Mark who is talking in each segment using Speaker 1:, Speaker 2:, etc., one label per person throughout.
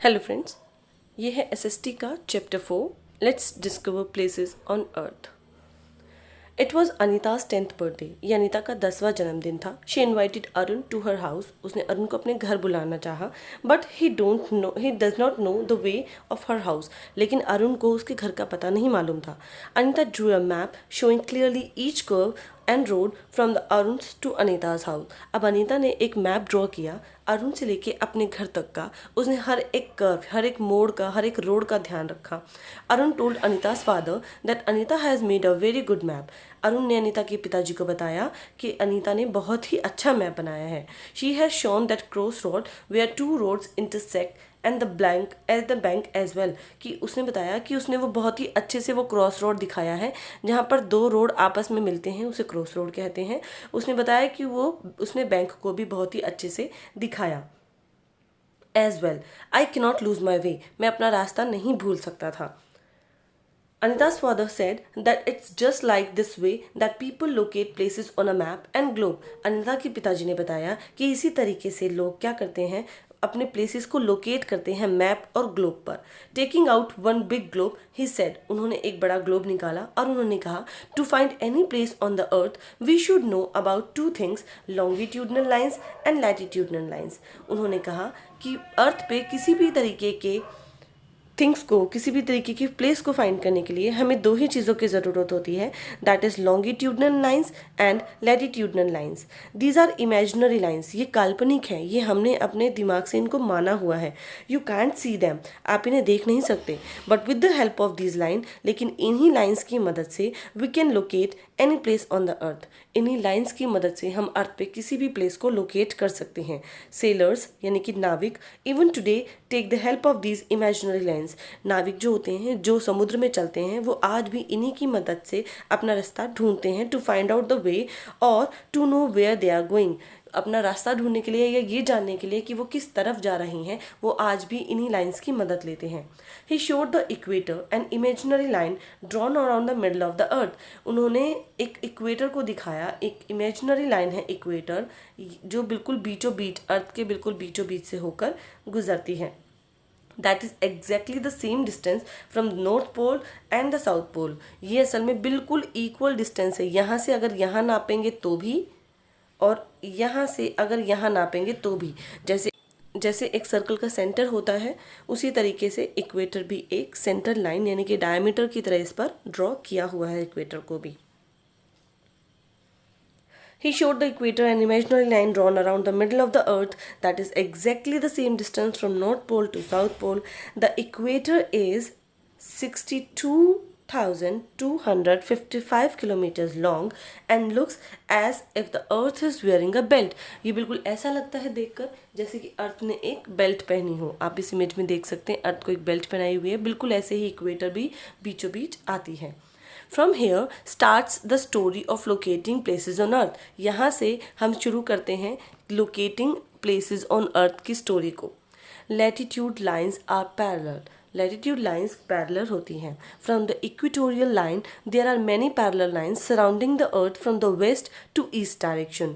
Speaker 1: Hello friends, ये है SST का chapter 4। Let's discover places on earth. It was Anita's 10th birthday. ये अनीता का 10वां जन्मदिन था। She invited Arun to her house. उसने अरुण को अपने घर बुलाना चाहा, but he does not know the way of her house. लेकिन अरुण को उसके घर का पता नहीं मालूम था। Anita drew a map showing clearly each curve and road from the Arun's to Anita's house. अब अनीता ने एक मैप ड्रॉ किया अरुण से लेके अपने घर तक का। उसने हर एक कर्व, हर एक मोड़ का, हर एक रोड का ध्यान रखा। Arun told Anita's father that Anita has made a very good map. Arun ने अनीता के पिताजी को बताया कि अनीता ने बहुत ही अच्छा मैप बनाया है। She has shown that cross road where two roads intersect and the bank as well. कि उसने बताया कि उसने वो बहुत ही अच्छे से वो क्रॉस रोड दिखाया है, जहाँ पर दो रोड आपस में मिलते हैं उसे क्रॉस रोड कहते हैं। उसने बताया कि उसने बैंक को भी बहुत ही अच्छे से दिखाया। As well I cannot lose my way. मैं अपना रास्ता नहीं भूल सकता था। Anita's father said that it's just like this way that people locate places on a map and globe. Anita के पिताजी ने बताया कि इसी तरीके से लोग क्या करते हैं, अपने प्लेसेस को लोकेट करते हैं मैप और ग्लोब पर। Taking out one big globe he said, उन्होंने एक बड़ा ग्लोब निकाला और उन्होंने कहा to find any place on the earth we should know about two things, longitudinal lines and latitudinal lines. उन्होंने कहा कि अर्थ पे किसी भी तरीके के थिंग्स को, किसी भी तरीके की प्लेस को फाइंड करने के लिए हमें दो ही चीज़ों की ज़रूरत होती है, that is longitudinal lines and latitudinal lines. These are imaginary lines. ये काल्पनिक है, ये हमने अपने दिमाग से इनको माना हुआ है। यू कैंट सी दैम, आप इन्हें देख नहीं सकते, but with the help of these line, लेकिन इन्हीं लाइन्स की मदद से we can locate any place on the earth. इन्हीं लाइन्स की मदद से हम अर्थ पे किसी भी प्लेस को लोकेट कर सकते हैं। सेलर्स यानी कि नाविक even today take the help of these imaginary lines. नाविक जो होते हैं, जो समुद्र में चलते हैं, वो आज भी इन्हीं की मदद से अपना रास्ता ढूंढते हैं, to find out the way और to know where they are going. अपना रास्ता ढूंढने के लिए या ये जानने के लिए कि वो किस तरफ जा रही हैं, वो आज भी इन्हीं लाइन्स की मदद लेते हैं। He showed the equator an imaginary line drawn around the middle of the अर्थ। उन्होंने एक इक्वेटर को दिखाया, एक इमेजिनरी लाइन है इक्वेटर, जो बिल्कुल बीचों बीच, अर्थ के बिल्कुल बीचों बीच से होकर गुजरती है। That is exactly the same distance from north pole and the south pole. ये असल में बिल्कुल इक्वल डिस्टेंस है। यहाँ से अगर यहाँ नापेंगे तो भी, और यहाँ से अगर यहाँ नापेंगे तो भी। जैसे एक सर्कल का सेंटर होता है, उसी तरीके से इक्वेटर भी एक सेंटर लाइन यानी कि डायमीटर की तरह इस पर ड्रॉ किया हुआ है इक्वेटर को भी। He showed the equator an imaginary line drawn around the middle of the earth that is exactly the same distance from North Pole to South Pole. The equator is 62,255 kilometers long and looks as if the earth is wearing a belt. ये बिल्कुल ऐसा लगता है देखकर जैसे कि अर्थ ने एक बेल्ट पहनी हो। आप इस इमेज में देख सकते हैं अर्थ को एक बेल्ट पहनाई हुई है। बिल्कुल ऐसे ही इक्वेटर भी बीचों बीच आती है। From here starts the story of locating places on earth. यहाँ से हम शुरू करते हैं locating places on earth की स्टोरी को। Latitude lines are parallel. Latitude lines parallel होती हैं। From the equatorial line, there are many parallel lines surrounding the earth from the west to east direction.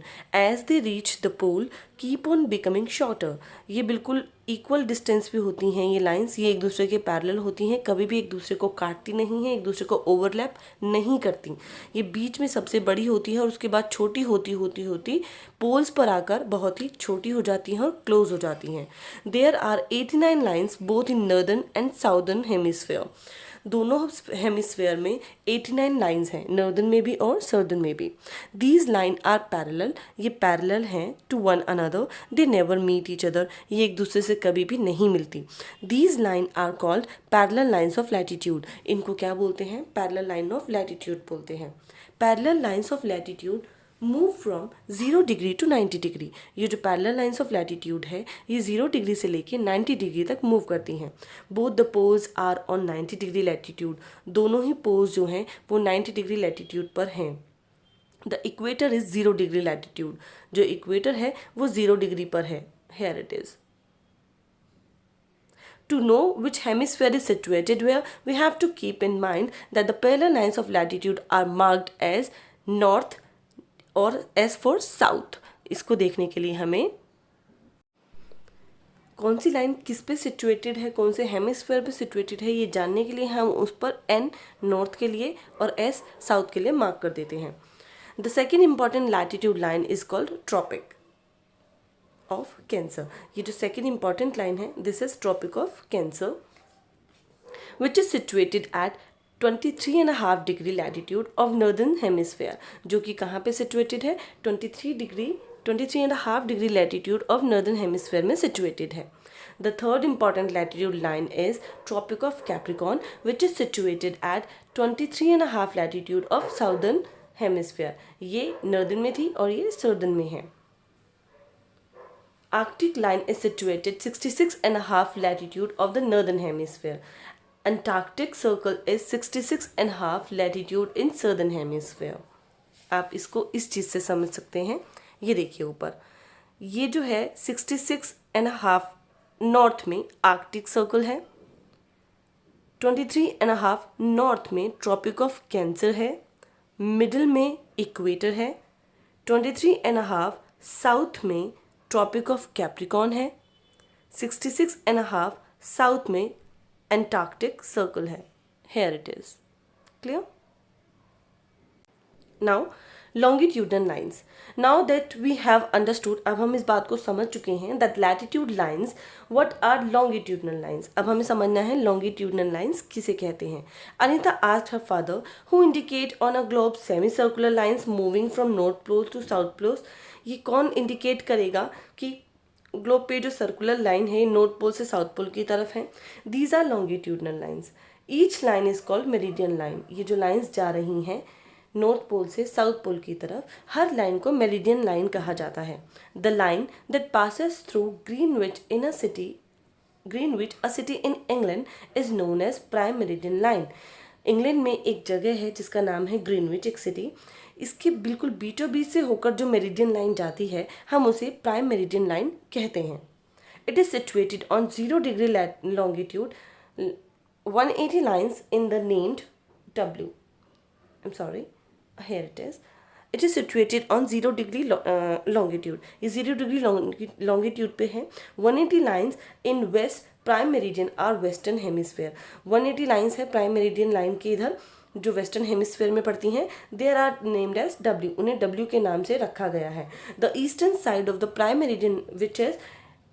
Speaker 1: As they reach the pole, keep on becoming shorter. ये बिल्कुल equal distance भी होती हैं ये lines. ये एक दूसरे के पैरेलल होती हैं, कभी भी एक दूसरे को काटती नहीं हैं, एक दूसरे को ओवरलैप नहीं करती। ये बीच में सबसे बड़ी होती है और उसके बाद छोटी होती होती होती पोल्स पर आकर बहुत ही छोटी हो जाती हैं और क्लोज हो जाती हैं। There are 89 lines both in northern and southern hemisphere. दोनों हेमिस्फेयर में 89 लाइंस हैं, नॉर्दर्न में भी और साउदर्न में भी। दीज लाइन आर पैरेलल, ये पैरेलल हैं to one another, they never meet each other, ये एक दूसरे से कभी भी नहीं मिलती। These line are called parallel lines of latitude. इनको क्या बोलते हैं? पैरेलल लाइन ऑफ लैटिट्यूड बोलते हैं। Parallel lines of latitude move from 0 degree to 90 degree. ये जो पैरेलल लाइन्स ऑफ लैटिट्यूड है, ये 0 डिग्री से लेके 90 डिग्री तक मूव करती हैं। Both the poles are on 90 degree latitude. दोनों ही पोल्स जो हैं वो 90 डिग्री लैटिट्यूड पर हैं। The equator is 0 degree latitude. जो इक्वेटर है वो 0 डिग्री पर है। Here it is. To know which hemisphere is situated where, we have to keep in mind that the parallel lines of latitude are marked as north और S for south. इसको देखने के लिए हमें कौन सी लाइन किस पे सिचुएटेड है, कौन से हेमिस्फेयर पे सिचुएटेड है, ये जानने के लिए हम उस पर एन नॉर्थ के लिए और एस साउथ के लिए मार्क कर देते हैं. The second important latitude line is called Tropic of Cancer. ये जो सेकेंड इंपॉर्टेंट लाइन है, this is Tropic of Cancer which is situated at 23.5 degree latitude of northern hemisphere. जो कि कहाँ पे सिचुएटेड है, 23.5 degree latitude of northern hemisphere में situated है. The third important latitude line is Tropic of Capricorn which is situated at 23.5 latitude of southern hemisphere. ये northern में थी और ये साउदर्न में है. Arctic line is situated 66.5 latitude of the northern hemisphere. Antarctic circle is 66.5 latitude in southern hemisphere. आप इसको इस चीज़ से समझ सकते हैं. ये देखिए ऊपर, ये जो है 66.5 नॉर्थ में आर्कटिक सर्कल है, 23.5 नॉर्थ में ट्रॉपिक ऑफ कैंसर है, मिडिल में इक्वेटर है, 23.5 साउथ में ट्रॉपिक ऑफ कैप्रिकॉर्न है, 66.5 साउथ में एंटार्क्टिक सर्कल है. Here it is clear. Now longitudinal lines. Now that we have understood, अब हम इस बात को समझ चुके हैं that latitude lines, what are longitudinal lines. अब हमें समझना है लॉन्गिट्यूडनल लाइन्स किसे कहते हैं. Anita asked her father who indicate on a globe semi circular lines moving from north pole to south pole. ये कौन इंडिकेट करेगा कि ग्लोब पे जो सर्कुलर लाइन है नॉर्थ पोल से साउथ पोल की तरफ है. These are longitudinal lines. Each line is called meridian line. ये जो लाइन्स जा रही हैं नॉर्थ पोल से साउथ पोल की तरफ, हर लाइन को मेरिडियन लाइन कहा जाता है. The line that passes through Greenwich a city in England is known as prime meridian line. England में एक जगह है जिसका नाम है ग्रीनविच, एक सिटी. इसके बिल्कुल बीचों बीच से होकर जो मेरिडियन लाइन जाती है, हम उसे प्राइम मेरिडियन लाइन कहते हैं. It is situated on 0 degree longitude 180 lines in the named W. I'm sorry, here it is. It is situated on 0 degree longitude. ये 0 डिग्री longitude पे है. 180 lines in west prime meridian are western hemisphere. 180 lines है prime meridian line के इधर जो western hemisphere में पड़ती हैं. There are named as W. उन्हें W के नाम से रखा गया है. The eastern side of the prime meridian which is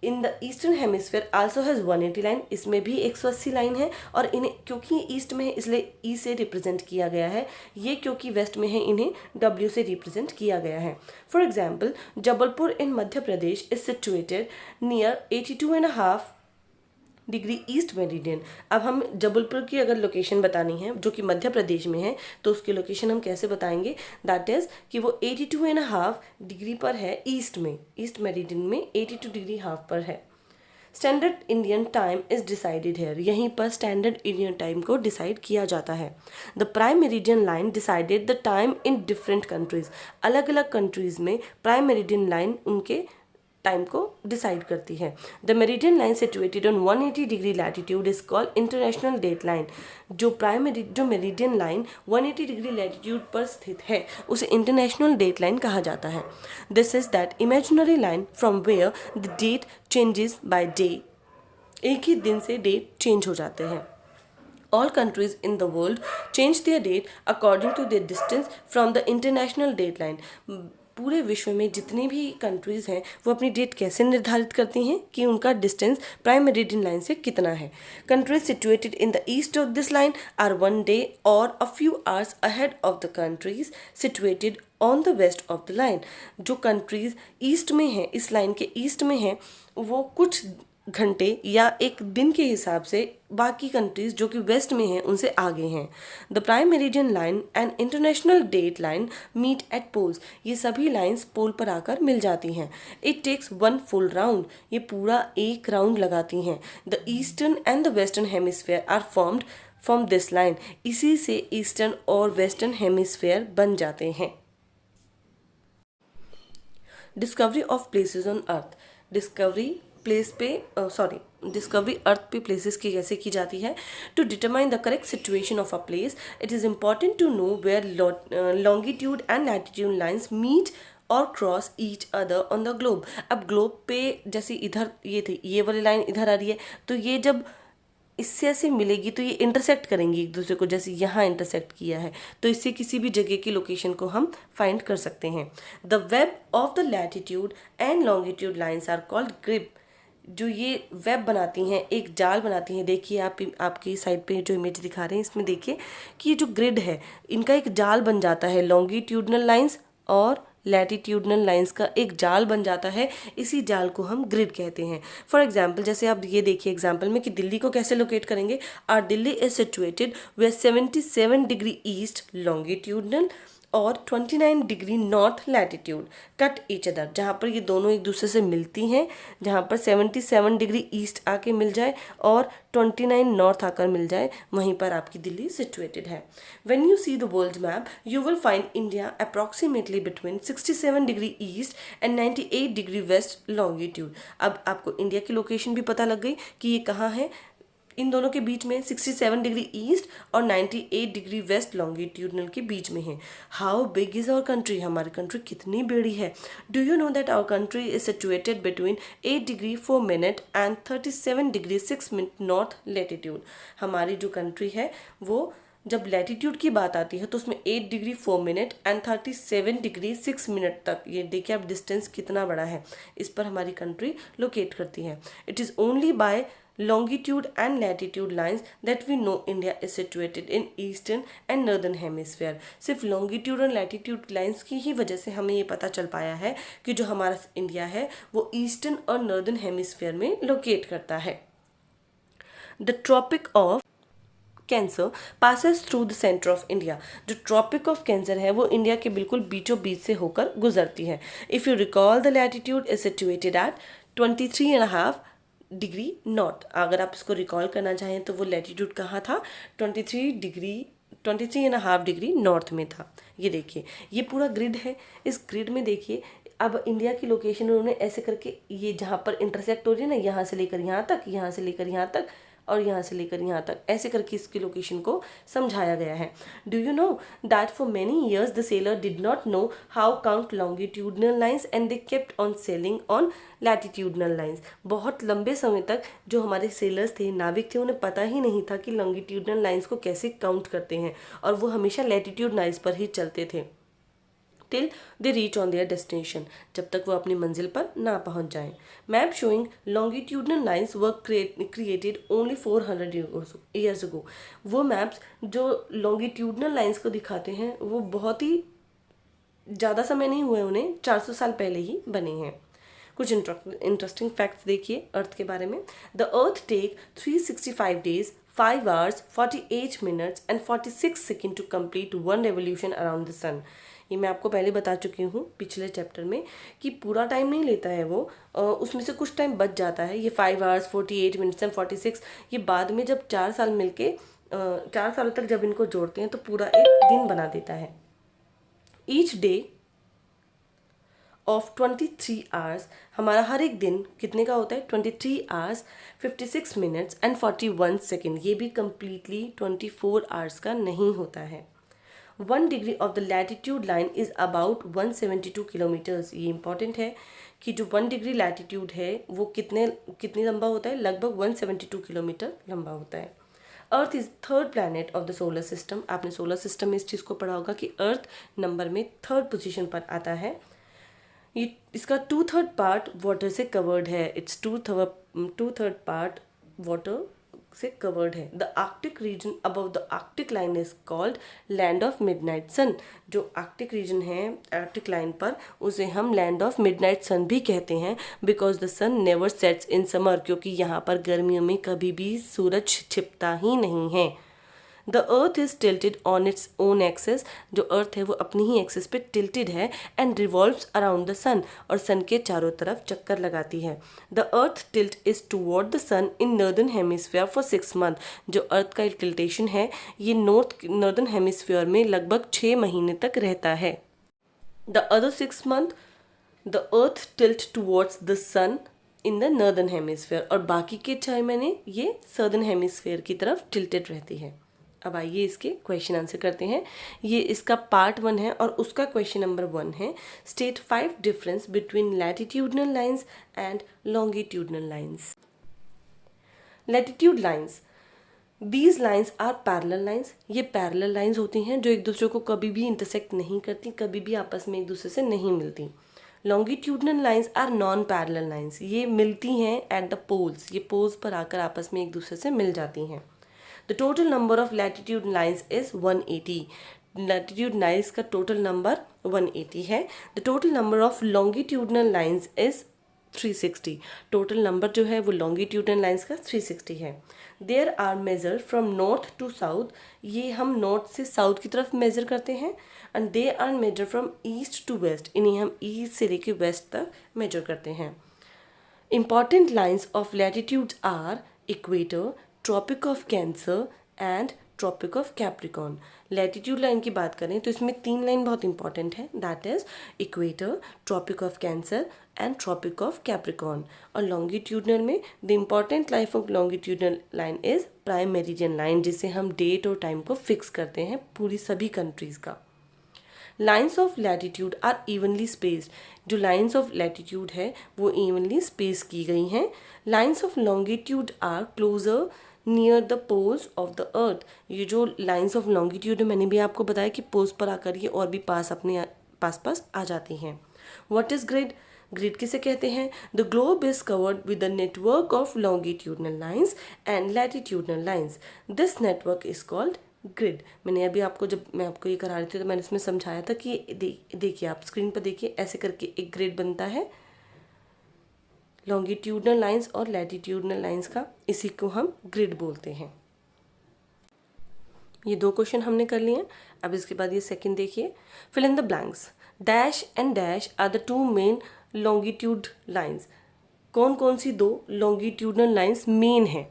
Speaker 1: in the eastern hemisphere also has 180 line. इसमें भी 180 लाइन है और इन्हें क्योंकि ये ईस्ट में है इसलिए ई से रिप्रेजेंट किया गया है. ये क्योंकि वेस्ट में है इन्हें W से रिप्रेजेंट किया गया है. For example, Jabalpur in Madhya Pradesh is situated near 82.5 degree east meridian. अब हम जबलपुर की अगर लोकेशन बतानी है जो कि मध्य प्रदेश में है तो उसकी लोकेशन हम कैसे बताएंगे. दैट इज़ कि वो 82.5 डिग्री पर है ईस्ट में, ईस्ट मेरिडियन में 82 डिग्री हाफ पर है. Standard Indian time is decided here. यहीं पर स्टैंडर्ड इंडियन टाइम को डिसाइड किया जाता है. The prime meridian line decided the time in different countries. अलग अलग कंट्रीज में प्राइम मेरिडियन लाइन उनके टाइम को डिसाइड करती है. The meridian line situated on 180 degree latitude is called international date line. जो मेरिडियन लाइन 180 डिग्री लैटिट्यूड पर स्थित है उसे इंटरनेशनल डेट लाइन कहा जाता है. This is that imaginary line from where the date changes by day. एक ही दिन से डेट चेंज हो जाते हैं. All countries in the world change their date according to their distance from the international date line. पूरे विश्व में जितनी भी कंट्रीज़ हैं वो अपनी डेट कैसे निर्धारित करती हैं कि उनका डिस्टेंस प्राइम मेरिडियन लाइन से कितना है. Countries situated in the east of this line are 1 day और a few hours ahead of the countries situated on the west of the line. जो कंट्रीज ईस्ट में हैं, इस लाइन के east में हैं, वो कुछ घंटे या एक दिन के हिसाब से बाकी कंट्रीज जो कि वेस्ट में हैं उनसे आगे हैं. The prime meridian line and international date line meet at poles. ये सभी लाइंस पोल पर आकर मिल जाती हैं. It takes 1 full round. ये पूरा एक राउंड लगाती हैं. The eastern and the western hemisphere are formed from this line. इसी से ईस्टर्न और वेस्टर्न हेमिस्फेयर बन जाते हैं. Discovery of places on earth. Discovery earth पे प्लेसेस की कैसे की जाती है. To determine the correct situation of a place it is important to know where longitude and latitude lines meet और cross each other on the globe. अब globe पे जैसे इधर ये थी, ये वाली लाइन इधर आ रही है, तो ये जब इससे ऐसे मिलेगी तो ये इंटरसेक्ट करेंगी एक दूसरे को, जैसे यहाँ इंटरसेक्ट किया है, तो इससे किसी भी जगह की लोकेशन को हम फाइंड कर सकते हैं। The web of the latitude and longitude lines are called grid. जो ये वेब बनाती हैं, एक जाल बनाती हैं, देखिए आप आपकी साइड पे जो इमेज दिखा रहे हैं इसमें देखिए कि ये जो ग्रिड है इनका एक जाल बन जाता है, लॉन्गिट्यूडनल लाइंस और लैटिट्यूडनल लाइंस का एक जाल बन जाता है। इसी जाल को हम ग्रिड कहते हैं। फॉर एग्जाम्पल जैसे आप ये देखिए एग्जाम्पल में कि दिल्ली को कैसे लोकेट करेंगे। Our Delhi is situated where 77 degree east longitudinal और 29 degree north latitude cut each other. जहाँ पर ये दोनों एक दूसरे से मिलती हैं, जहाँ पर 77 डिग्री ईस्ट आके मिल जाए और 29 नॉर्थ आकर मिल जाए, वहीं पर आपकी दिल्ली सिचुएटेड है। When you see the world map you will find India approximately between 67 degree east and 98 degree west longitude. अब आपको इंडिया की लोकेशन भी पता लग गई कि ये कहाँ है। इन दोनों के बीच में 67 डिग्री ईस्ट और 98 डिग्री वेस्ट लॉन्गिट्यूडनल के बीच में है। How big is our country, हमारी कंट्री कितनी बड़ी है। Do you know that our country is situated between 8 degree 4 minute and 37 degree 6 minute north latitude. हमारी जो कंट्री है वो जब लैटिट्यूड की बात आती है तो उसमें 8 degree 4 minute and 37 degree 6 minute तक, ये देखिए आप डिस्टेंस कितना बड़ा है, इस पर हमारी कंट्री लोकेट करती है। It is only by longitude and latitude lines that we know India is situated in eastern and northern hemisphere। सिर्फ longitude और latitude lines की ही वजह से हमें ये पता चल पाया है कि जो हमारा इंडिया है वो ईस्टर्न और नॉर्दर्न हेमिस्फीयर में लोकेट करता है। The Tropic of Cancer passes through the centre of India. जो ट्रॉपिक ऑफ कैंसर है वो इंडिया के बिल्कुल बीचों बीच से होकर गुजरती है। If you recall the latitude is situated at 23.5 degree north. अगर आप इसको रिकॉल करना चाहें तो वो लैटिट्यूड कहाँ था, 23.5 डिग्री नॉर्थ में था। ये देखिए ये पूरा ग्रिड है। इस ग्रिड में देखिए अब इंडिया की लोकेशन उन्होंने ऐसे करके, ये जहाँ पर इंटरसेक्ट हो रही है ना, यहाँ से लेकर यहाँ तक, यहाँ से लेकर यहाँ तक और यहाँ से लेकर यहाँ तक, ऐसे करके इसकी लोकेशन को समझाया गया है। Do you know that for many years the seller did not know how count longitudinal lines and they kept on selling on latitudinal lines. बहुत लंबे समय तक जो हमारे सेलर्स थे, नाविक थे, उन्हें पता ही नहीं था कि लॉन्गिट्यूडनल लाइंस को कैसे काउंट करते हैं और वो हमेशा लैटिट्यूड लाइंस पर ही चलते थे till they reach on their destination, जब तक वो अपनी मंजिल पर ना पहुंच जाएं। Map showing longitudinal lines were created only 400 years ago. वो मैप्स जो लॉन्गिट्यूडनल लाइंस को दिखाते हैं वो बहुत ही ज़्यादा समय नहीं हुए, उन्हें 400 साल पहले ही बने हैं। कुछ इंटरेस्टिंग फैक्ट्स देखिए अर्थ के बारे में। The earth take 365 days 5 hours 48 minutes and 46 seconds to complete one revolution around the sun। ये मैं आपको पहले बता चुकी हूँ पिछले चैप्टर में कि पूरा टाइम नहीं लेता है वो, उसमें से कुछ टाइम बच जाता है। ये 5 hours 48 minutes and 46, ये बाद में जब 4 साल मिलके 4 सालों तक जब इनको जोड़ते हैं तो पूरा एक दिन बना देता है। ईच डे ऑफ 23 hours, हमारा हर एक दिन कितने का होता है, 23 hours 56 minutes and 41 seconds। ये भी कम्प्लीटली 24 hours का नहीं होता है। 1 degree of the latitude line is about 172 kilometres. ये इंपॉर्टेंट है कि जो 1 डिग्री लैटिट्यूड है वो कितनी लंबा होता है, लगभग 172 किलोमीटर लंबा होता है। Earth is third planet of the solar system. आपने सोलर सिस्टम में इस चीज़ को पढ़ा होगा कि अर्थ नंबर में 3rd पोजीशन पर आता है। ये इसका 2/3 पार्ट वाटर से कवर्ड है। इट्स 2/3 पार्ट वाटर से कवर्ड है। The Arctic region above the Arctic line is called land of midnight sun. जो आर्कटिक रीजन है आर्कटिक लाइन पर, उसे हम लैंड ऑफ मिडनाइट सन भी कहते हैं because the sun never sets in summer, क्योंकि यहाँ पर गर्मियों में कभी भी सूरज छिपता ही नहीं है। The earth is tilted on its own axis. जो अर्थ है वो अपनी ही एक्सेस पे टिल्टेड है and revolves around the sun, और सन के चारों तरफ चक्कर लगाती है। The earth tilt is toward the sun in northern hemisphere for 6 months। जो अर्थ का टिल्टेशन है ये नॉर्दर्न हेमिस्फीयर में लगभग 6 महीने तक रहता है। The other 6 months the earth tilt towards the sun in the northern hemisphere, और बाकी के 6 महीने ये सदर्न हेमिस्फीयर की तरफ टिल्टेड रहती है। अब आइए इसके क्वेश्चन आंसर करते हैं। ये इसका पार्ट 1 है और उसका क्वेश्चन नंबर 1 है, state 5 difference between latitudinal lines and longitudinal lines. Latitude lines, these lines are parallel lines, ये पैरेलल लाइंस होती हैं जो एक दूसरे को कभी भी इंटरसेक्ट नहीं करती, कभी भी आपस में एक दूसरे से नहीं मिलती। Longitudinal lines are non parallel lines, ये मिलती हैं एट द पोल्स, ये पोल्स पर आकर आपस में एक दूसरे से मिल जाती हैं। The total number of latitude lines is 180, latitude lines का टोटल नंबर 180 है। The total number of longitudinal lines is 360, total number जो है वो लॉन्गिट्यूडनल लाइंस का 360 है। There are measure from north to south, ये हम नॉर्थ से साउथ की तरफ मेजर करते हैं। And they are measure from east to west, इन्हें हम ईस्ट से लेके वेस्ट तक मेजर करते हैं। Important lines of latitudes are equator, Tropic of Cancer and Tropic of Capricorn. Latitude line की बात करें तो इसमें 3 लाइन बहुत इंपॉर्टेंट है, that is equator, Tropic of Cancer and Tropic of Capricorn. और लॉन्गिट्यूडनल में the important life of longitudinal line is prime meridian line, जिससे हम डेट और टाइम को फिक्स करते हैं पूरी सभी कंट्रीज़ का। Lines of latitude are evenly spaced, जो लाइन्स ऑफ लैटिट्यूड है वो इवनली स्पेस की गई हैं। Lines of longitude are closer near the poles of the earth, ये जो लाइन्स ऑफ लॉन्गिट्यूड है मैंने भी आपको बताया कि पोल्स पर आकर ये और भी पास अपने पास आ जाती हैं। व्हाट इज ग्रिड, ग्रिड किसे कहते हैं? The globe is covered with the network of longitudinal lines and latitudinal lines, this network is called grid. मैंने अभी आपको, जब मैं आपको ये करा रही थी तो मैंने इसमें समझाया था कि देखिए आप स्क्रीन पर देखिए, ऐसे करके एक ग्रिड बनता है लॉन्गिट्यूडनल लाइंस और लैटिट्यूडनल लाइंस का, इसी को हम ग्रिड बोलते हैं। ये 2 क्वेश्चन हमने कर लिए हैं। अब इसके बाद ये सेकंड देखिए, fill in the blanks, dash and dash are the 2 main longitude lines. कौन कौन सी 2 लॉन्गिट्यूडनल लाइंस मेन हैं?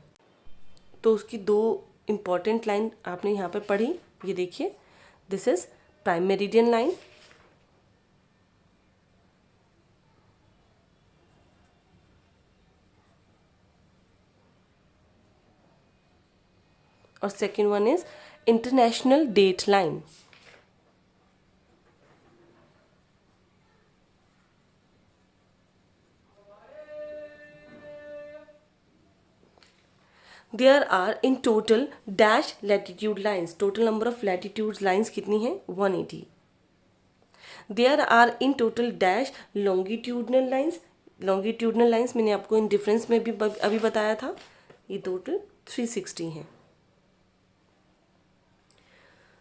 Speaker 1: तो उसकी 2 इंपॉर्टेंट लाइन आपने यहाँ पे पढ़ी, ये देखिए, this is prime meridian line और second one is international date line. There are in total dash latitude lines, total number of latitude lines कितनी है? 180. There are in total dash longitudinal lines, longitudinal lines मैंने आपको in difference में भी अभी बताया था, ये टोटल 360 हैं।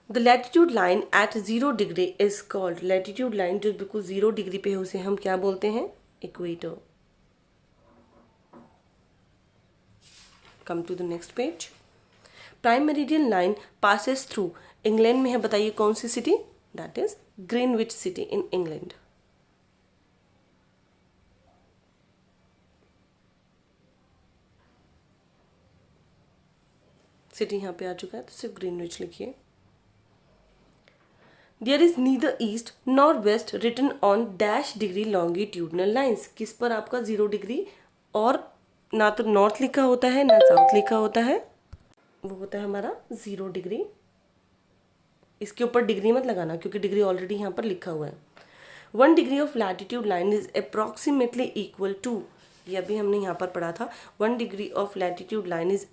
Speaker 1: The latitude line at 0 degree is called, latitude line जो बिल्कुल 0 डिग्री पे है उसे हम क्या बोलते हैं? Equator. Come to the next page. Prime meridian line passes through, England में है, बताइए कौन सी city? That is Greenwich city in England. City यहाँ पे आ चुका है तो सिर्फ ग्रीनविच लिखिए। There is neither east nor west written on dash degree longitudinal lines, किस पर आपका 0 डिग्री और ना तो नॉर्थ लिखा होता है ना साउथ लिखा होता है, वो होता है हमारा 0 डिग्री। इसके ऊपर डिग्री मत लगाना क्योंकि डिग्री ऑलरेडी यहाँ पर लिखा हुआ है। 1 degree of latitude line is approximately equal to, ये अभी हमने यहाँ पर पढ़ा था, 1 degree of latitude line is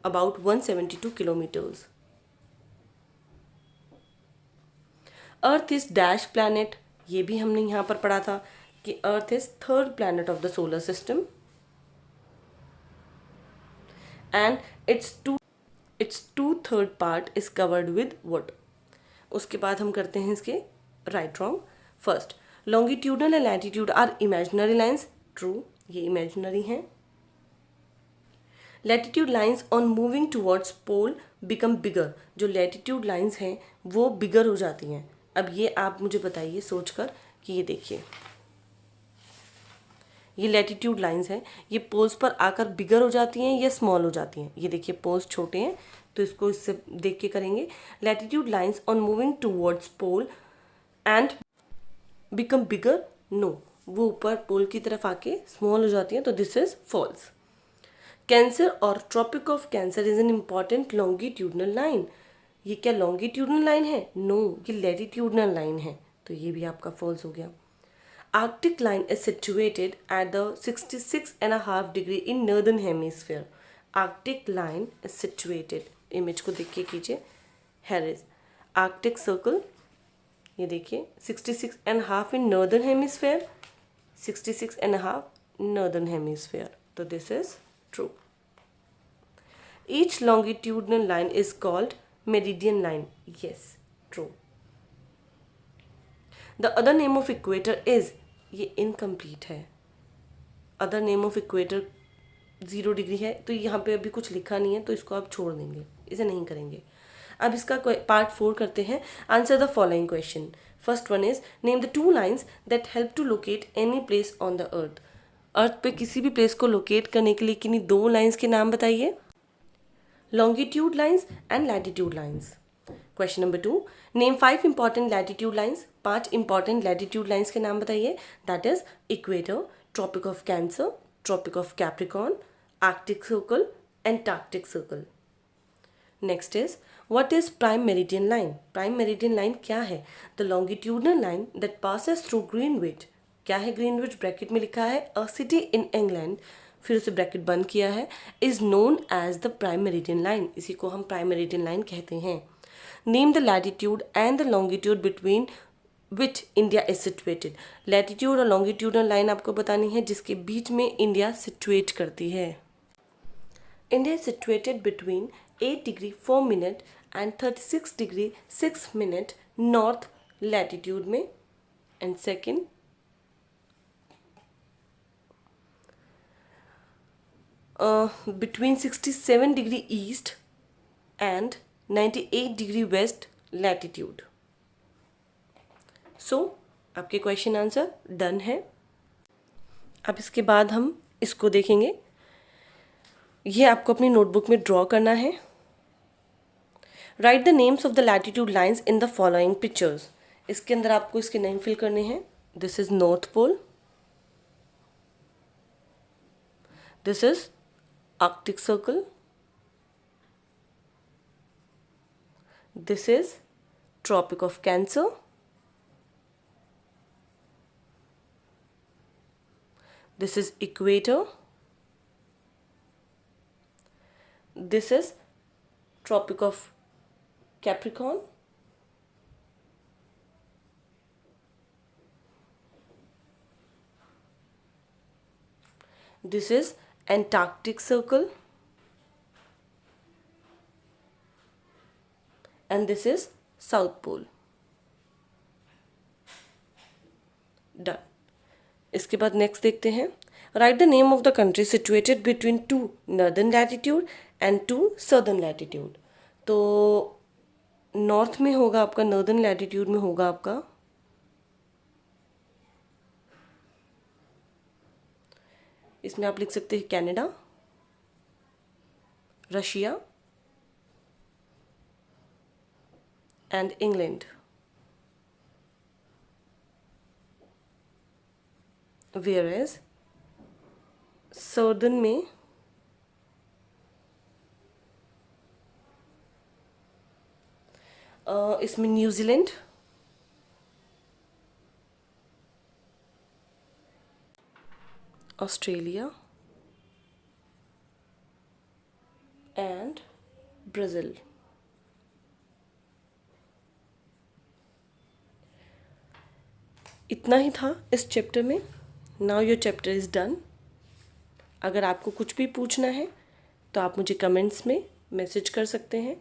Speaker 1: about 172 kilometres. Earth is dash planet, ये भी हमने यहाँ पर पढ़ा था कि earth is 3rd planet of the solar system and its 2/3 part is covered with wood. उसके बाद हम करते हैं इसके right wrong. First, longitudinal and latitude are imaginary lines, true, ये इमेजिनरी हैं। Latitude lines on moving towards pole become bigger, जो latitude lines हैं वो बिगर हो जाती हैं। अब ये आप मुझे बताइए सोचकर कि ये देखिए, ये लैटिट्यूड लाइंस हैं, ये पोल्स पर आकर बिगर हो जाती हैं या स्मॉल हो जाती हैं? ये देखिए पोल्स छोटे हैं तो इसको इससे देख के करेंगे। Latitude lines on moving towards pole and become bigger, no, वो ऊपर पोल की तरफ आके स्मॉल हो जाती हैं, तो दिस इज फॉल्स। कैंसर और tropic of Cancer is an important longitudinal line, ये क्या लॉन्गिट्यूडनल लाइन है? नो, ये लैटिट्यूडनल लाइन है, तो ये भी आपका फॉल्स हो गया। Arctic line is situated at the 66.5 degree in northern hemisphere. Arctic line is situated, image को देख के कीजिए, हेयर इज आर्कटिक सर्कल, ये देखिए 66.5 in northern hemisphere, 66.5 northern hemisphere, तो this is true. Each longitudinal line is called meridian line. Yes, true. The other name of equator is, ये incomplete है। Other name of equator 0 degree है, तो यहाँ पे अभी कुछ लिखा नहीं है, तो इसको आप छोड़ देंगे, इसे नहीं करेंगे। अब इसका पार्ट 4 करते हैं। Answer the following question. First one is name the 2 lines that help to locate any place on the earth. Earth पे किसी भी प्लेस को लोकेट करने के लिए किन्हीं 2 लाइन्स के नाम बताइए। Longitude lines and latitude lines. Question number 2. Name 5 important latitude lines. 5 important latitude lines के नाम बताइए. That is Equator, Tropic of Cancer, Tropic of Capricorn, Arctic Circle, Antarctic Circle. Next is what is prime meridian line? Prime meridian line क्या है? The longitudinal line that passes through Greenwich. क्या है Greenwich? Bracket में लिखा है a city in England, फिर उसे bracket बंद किया है, is known as the prime meridian line, इसी को हम प्राइम मेरिडियन लाइन कहते हैं। Name the latitude and the longitude between which India is situated. Latitude और लॉन्गिट्यूडनल लाइन आपको बतानी है जिसके बीच में इंडिया सिचुएट करती है। India is situated between 8 degree 4 minute and 36 degree 6 minute north latitude में, and second between 67 degree east and 98 degree west latitude. So आपके क्वेश्चन आंसर डन है। अब इसके बाद हम इसको देखेंगे, ये आपको अपनी नोटबुक में ड्रॉ करना है। Write the names of the latitude lines in the following pictures. इसके अंदर आपको इसके नेम फिल करने हैं। This is north pole, this is Arctic Circle, this is Tropic of Cancer, this is Equator, this is Tropic of Capricorn, this is Antarctic Circle, and this is South Pole. Done. इसके बाद next देखते हैं। Right the name of the country situated between 2 northern latitude and 2 southern latitude. तो north में होगा आपका, northern latitude में होगा आपका इसमें आप लिख सकते हैं Canada, Russia and England. Whereas southern में इसमें न्यूजीलैंड, ऑस्ट्रेलिया एंड ब्राज़ील। इतना ही था इस चैप्टर में। Now your chapter is done. अगर आपको कुछ भी पूछना है तो आप मुझे कमेंट्स में मैसेज कर सकते हैं।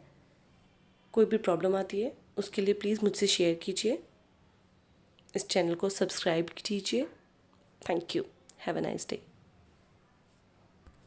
Speaker 1: कोई भी प्रॉब्लम आती है उसके लिए प्लीज़ मुझसे शेयर कीजिए। इस चैनल को सब्सक्राइब कीजिए। Thank you. Have a nice day.